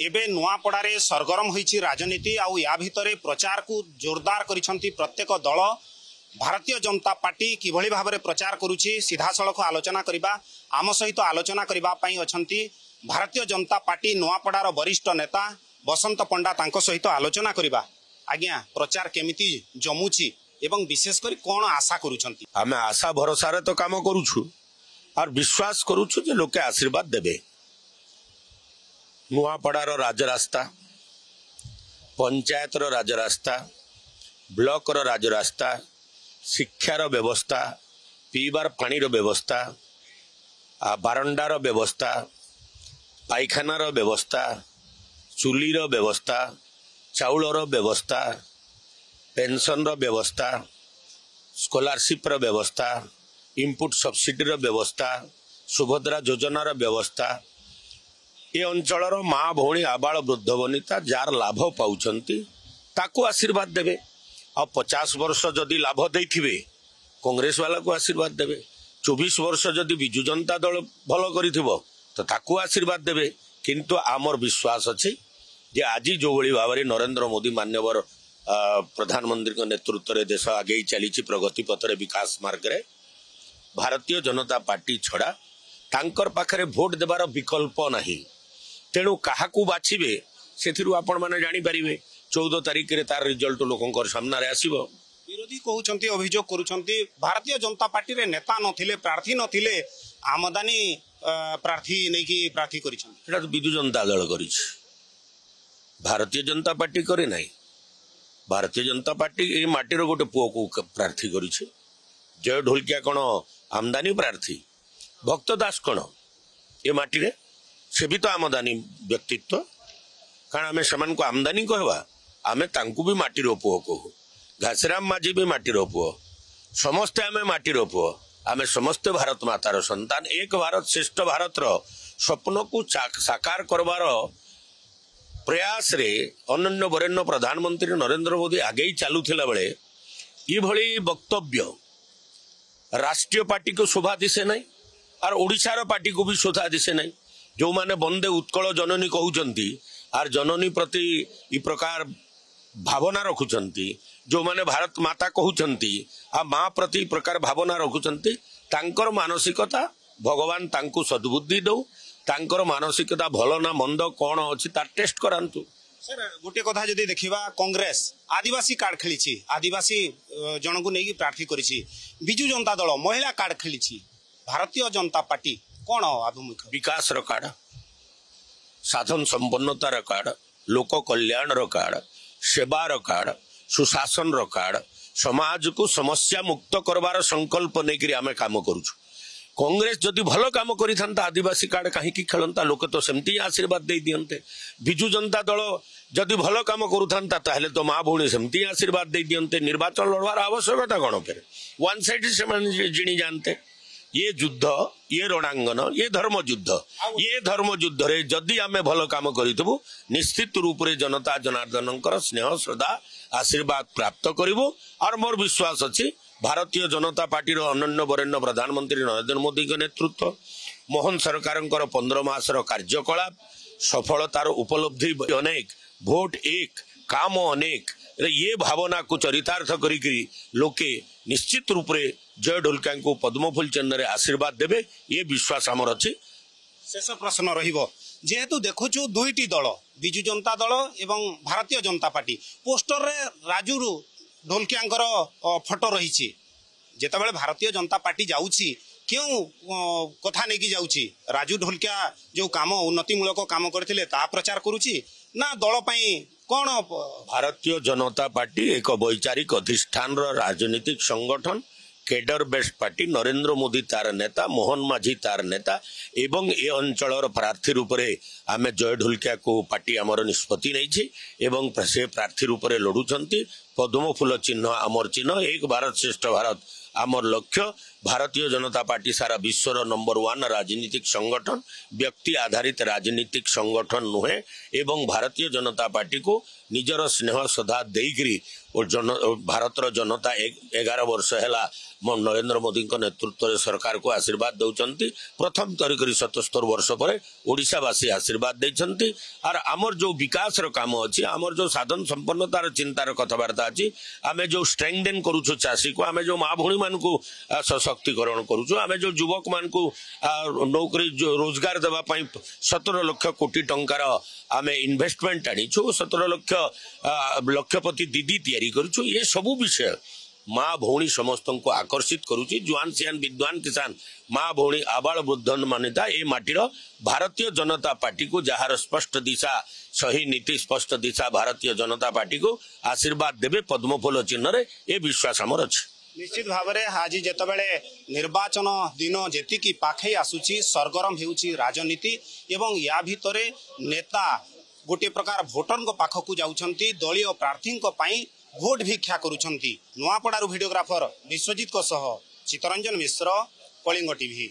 एबे नुआपड़ारे सरगरम होईछि राजनीति आउ या भितरे प्रचार को जोरदार करिसंती प्रत्येक दल। भारतीय जनता पार्टी किभली भाबरे प्रचार करुछि सीधा सड़क आलोचना करिबा आम सहित आलोचना करिबा पई अछंती भारतीय जनता पार्टी नुआपड़ार वरिष्ठ नेता बसंत पंडा तांको सहित आलोचना करिबा। आज्ञा प्रचार केमिति जमुछि एवं विशेष करी कोन आशा करूछंती? आमे आशा भरोसा रे तो काम करूछु और विश्वास करूछु जे लोके आशीर्वाद देबे। नुआपड़ार राजरास्ता, पंचायतर राजरास्ता, ब्लॉकर राजरास्ता, शिक्षार व्यवस्था, पीबार पानीर व्यवस्था, बारंडार व्यवस्था, पायखानार व्यवस्था, चुलीर व्यवस्था, चाउलर व्यवस्था, पेंशन व्यवस्था, स्कॉलरशिप व्यवस्था, इनपुट सब्सिडी व्यवस्था, सुभद्रा योजनार व्यवस्था, ये अंचलर माँ भौणी आबाल वृद्ध वनिता जार लाभ पाउछंती ताकू आशीर्वाद देवे। आ 50 वर्ष जदि लाभ देथिबे कांग्रेस वाला को आशीर्वाद देवे। 24 वर्ष जदि बिजु जनता दल भल करिथिबो तो ताकू आशीर्वाद देवे। किंतु आमर विश्वास अछि जे आज जो भली भाबरे नरेंद्र मोदी मान्यवर प्रधानमंत्री के नेतृत्व रे देश आगे चली प्रगति पथरे विकास मार्ग रे भारतीय जनता पार्टी छड़ा तांकर पाखरे भोट देवार विकल्प नहीं। तेणु काहाकू बाछिबे सेथिरु आपण माने जानि परिबे। 14 तारिख रे तार रिजल्ट लोकंकर सामना रे आसीबो। विरोधी कहउछंती अभियोग करूछंती भारतीय जनता पार्टी रे नेता नथिले प्रार्थी नथिले आमदानी प्रार्थी नै कि प्रार्थी करिछंती। एटा तो बिजु जनता दल करिछ, भारतीय जनता पार्टी करे नाही। भारतीय जनता पार्टी ए माटीर गोटे पुओ को प्रार्थी करिछ। जय ढोलकिया कोन आमदानी प्रार्थी, भक्त दास कोन ए माटी रे से भी तो आमदानी व्यक्तित्व। कारण आमे समान को आमदानी कहवा, आमे तांकु भी माटी रो पुओ कहू। घासराम माझी भी माटी रो पुओ, समस्ते आमे माटी रो पुओ। आमे समस्ते भारत मातार संतान। एक भारत श्रेष्ठ भारत रो स्वप्न को साकार करवार प्रयास रे अनन्य वरेण्य प्रधानमंत्री नरेंद्र मोदी आगे ही चलुथिला बेले ये भली वक्तव्य राष्ट्रीय पार्टी को शोभा दिसे नहीं और ओडिशार पार्टी को भी शोभा दिसे नहीं। जो माने बंदे उत्कल जननी कहउचंती आर जननी प्रति इ प्रकार भावना रखुचंती, जो माने भारत माता कहउचंती आ माँ प्रति प्रकार भावना रखुचंती, तांकर मानसिकता भगवान तांकु सद्बुद्धि दो। तांकर मानसिकता भल ना मंद कौन अछि तार टेस्ट करांतु। सर गोटे कथा जदि देखिबा कांग्रेस आदिवासी कार्ड खेलिछि, आदिवासी जनकु नेकी प्रार्थी करिछि। बिजु जनता दल महिला कार्ड खेलिछि। भारतीय जनता पार्टी कोन अभिमुख विकास रो कार्ड, साधन संपन्नता रो कार्ड, लोक कल्याण रो कार्ड, सेवा रो कार्ड, सुशासन रो कार्ड, समाज को समस्या मुक्त करवार संकल्प नेकरी आमे काम करूछु। कांग्रेस जदि भल काम करिथांता आदिवासी कार्ड कहीं खेलता लोक तो सेमती आशीर्वाद दे दियंते। बिजु जनता दल जदि भल काम करुथांता ताहले तो माँ भौणी सेमती आशीर्वाद दे दियंते। निर्वाचन लड़वार आवश्यकता कौन फिर वन साइड से जिणी जानते। ये युद्ध, ये रणांगन, ये धर्म युद्ध रे जदि आमे भल काम करितबु निश्चित रूप रे जनता जनार्दनकर स्नेह श्रद्धा आशीर्वाद प्राप्त करिवो। और मोर विश्वास अछि भारतीय जनता पार्टी रो अनन्य वरेण्य प्रधानमंत्री नरेंद्र मोदी के नेतृत्व, मोहन सरकार 15 मास कार्यकलाप, सफलतार उपलब्धि अनेक, भोट एक, काम अनेक, ये भावना को चरितार्थ करी लोके निश्चित रूप रे जय ढोलकिया को पद्मफूल चिन्ह रे आशीर्वाद देबे ये विश्वास हमर अछि। शेष प्रश्न रहिबो जेहेतु देखुछु दुईटी दल बिजु जनता दल एवं भारतीय जनता पार्टी पोस्टर रे राजू ढोलकियांकर फोटो रही। जेतेबेले भारतीय जनता पार्टी जाउछि क्यों कथा नहीं कि जाउछि राजू ढोलकिया जो काम उन्नतिमूलक काम करथिले ता प्रचार करूछि ना दल पई कोन? भारतीय जनता पार्टी एक वैचारिक अधिष्ठान राजनीतिक संगठन, cadre best party. Narendra Modi तार नेता, मोहन माझी तार नेता एवं ए अंचल प्रार्थी रूप में आमे जय ढोलकिया को पार्टी आमर निष्पत्ति नहीं एवं से प्रार्थी रूप में लड़ुंट। पद्मफूल चिन्ह आमर चिन्ह, एक भारत श्रेष्ठ भारत आमर लक्ष्य। भारतीय जनता पार्टी सारा विश्वर नंबर 1 राजनीतिक संगठन, व्यक्ति आधारित राजनीतिक संगठन नुहे एवं भारतीय जनता पार्टी को निजर स्नेह श्रद्धा देकरी और भारतर जनता 11 वर्ष है नरेंद्र मोदी नेतृत्व में सरकार को आशीर्वाद दौरान प्रथम तरीक 77 वर्ष पर ओडिशावासी आशीर्वाद देते और आमर जो विकास काम अच्छी आमर जो साधन संपन्नतार चिंतार कथबार्ता अच्छी आम जो स्ट्रेंथेन करुचु चाषी को आम जो माँ भौणी मान को सशक्तिकरण करुचु आम जो युवक मान को नौकरी रोजगार देवाई 17 लाख कोटी टंकार आम इन्वेस्टमेंट आनीचु 17 लक्षपति दीदी तैयारी करुचु ये सबू विषय माँ भौणी समस्त को आकर्षित करुची जुआन सियान विद्वान किसान माँ भौणी आबाल वृद्धन मान्यता ये माटीर भारतीय जनता पार्टी को जार स्पष्ट दिशा सही नीति स्पष्ट दिशा भारतीय जनता पार्टी को आशीर्वाद देवे पद्मफूल चिन्ह रे ये विश्वास आमर अच्छे। निश्चित भाव में आज जितेबाला निर्वाचन दिन जी पाखे आसूची सरगरम होउची राजनीति एवं या भितर नेता गोटे प्रकार भोटर को पाखक जाउछंती दलीय प्रार्थी भोट भिक्षा करुछंती। नुआपड़ारू वीडियोग्राफर विश्वजीत को सह चित्तरंजन मिश्र, कलिंग टीवी।